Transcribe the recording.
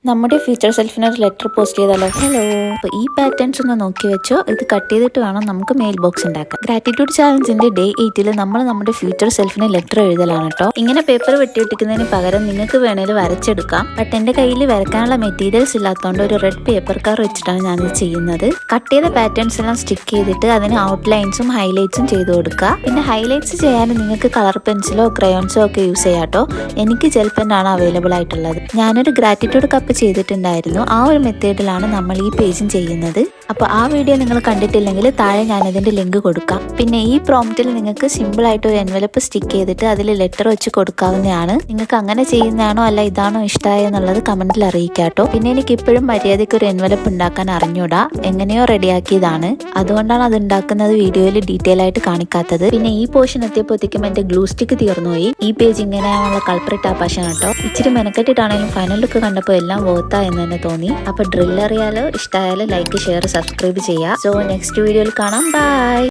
നമ്മുടെ ഫ്യൂച്ചർ സെൽഫിന് ഒരു letter post ചെയ്താലോ? ഹലോ, അപ്പോൾ ഈ പാറ്റേൺസ് ഒന്ന് നോക്കി വെച്ചോ. ഇത് കട്ട് ചെയ്തിട്ട് വേണം നമുക്ക് മെയിൽ ബോക്സ് ഉണ്ടാക്കാം. ഗ്രാറ്റിറ്റ്യൂഡ് ചാലഞ്ചിന്റെ ഡേ 8 നമ്മൾ നമ്മുടെ ഫ്യൂച്ചർ സെൽഫിന് ലെറ്റർ എഴുതലാണ് കേട്ടോ. ഇങ്ങനെ പേപ്പർ വെട്ടിയൊട്ടിക്കുന്നതിന് പകരം നിങ്ങൾക്ക് വേണേലും വരച്ചെടുക്കാം. ബട്ട് എന്റെ കയ്യിൽ വരക്കാനുള്ള മെറ്റീരിയൽസ് ഇല്ലാത്തതുകൊണ്ട് ഒരു റെഡ് പേപ്പർ കവർ വെച്ചിട്ടാണ് ഞാനിത് ചെയ്യുന്നത്. കട്ട് ചെയ്ത പാറ്റേൺസ് എല്ലാം സ്റ്റിക്ക് ചെയ്തിട്ട് അതിന് ഔട്ട്ലൈൻസും ഹൈലൈറ്റ്സും ചെയ്ത് കൊടുക്കുക. പിന്നെ ഹൈലൈറ്റ്സ് ചെയ്യാൻ നിങ്ങൾക്ക് കളർ പെൻസിലോ ക്രയോൺസോ ഒക്കെ യൂസ് ചെയ്യാം കേട്ടോ. എനിക്ക് ജെൽ പെന്നാണ് അവൈലബിൾ ആയിട്ടുള്ളത്. ഞാനൊരു ഗ്രാറ്റിറ്റ്യൂഡ് കപ്പ് ചെയ്തിട്ടുണ്ടായിരുന്നു. ആ ഒരു മെത്തേഡിലാണ് നമ്മൾ ഈ പേജും ചെയ്യുന്നത്. അപ്പോൾ ആ വീഡിയോ നിങ്ങൾ കണ്ടിട്ടില്ലെങ്കിൽ താഴെ ഞാനതിന്റെ ലിങ്ക് കൊടുക്കാം. പിന്നെ ഈ പ്രോംപ്റ്റിൽ നിങ്ങൾക്ക് സിമ്പിൾ ആയിട്ട് ഒരു എൻവലപ്പ് സ്റ്റിക്ക് ചെയ്തിട്ട് അതിൽ ലെറ്റർ വെച്ച് കൊടുക്കാവുന്നതാണ്. നിങ്ങൾക്ക് അങ്ങനെ ചെയ്യുന്നതാണോ അല്ല ഇതാണോ ഇഷ്ടമായെന്നുള്ളത് കമന്റിൽ അറിയിക്കാട്ടോ. പിന്നെ എനിക്ക് ഇപ്പോഴും മര്യാദയ്ക്ക് ഒരു എൻവലപ്പ് ഉണ്ടാക്കാൻ അറിഞ്ഞൂടാ. എങ്ങനെയോ റെഡിയാക്കിയതാണ്, അതുകൊണ്ടാണ് അത് ഉണ്ടാക്കുന്നത് വീഡിയോയിൽ ഡീറ്റെയിൽ ആയിട്ട് കാണിക്കാത്തത്. പിന്നെ ഈ പോർഷൻ എത്തിയപ്പോഴത്തേക്കും എന്റെ ഗ്ലൂ സ്റ്റിക്ക് തീർന്നുപോയി. ഈ പേജ് ഇങ്ങനെയാണുള്ള കൾപ്രിറ്റ് ആപ്പാശാണ് കേട്ടോ. ഇച്ചിരി മെനക്കെട്ടിട്ടാണെങ്കിലും ഫൈനൽ ലുക്ക് കണ്ടപ്പോൾ എല്ലാം വോത്താ എന്ന് തന്നെ തോന്നി. അപ്പൊ ഡ്രിൽ അറിയാലോ, ഇഷ്ടമായാലും ലൈക്ക് ഷെയർ സബ്സ്ക്രൈബ് ചെയ്യുക. സോ നെക്സ്റ്റ് വീഡിയോയിൽ കാണാം. ബൈ.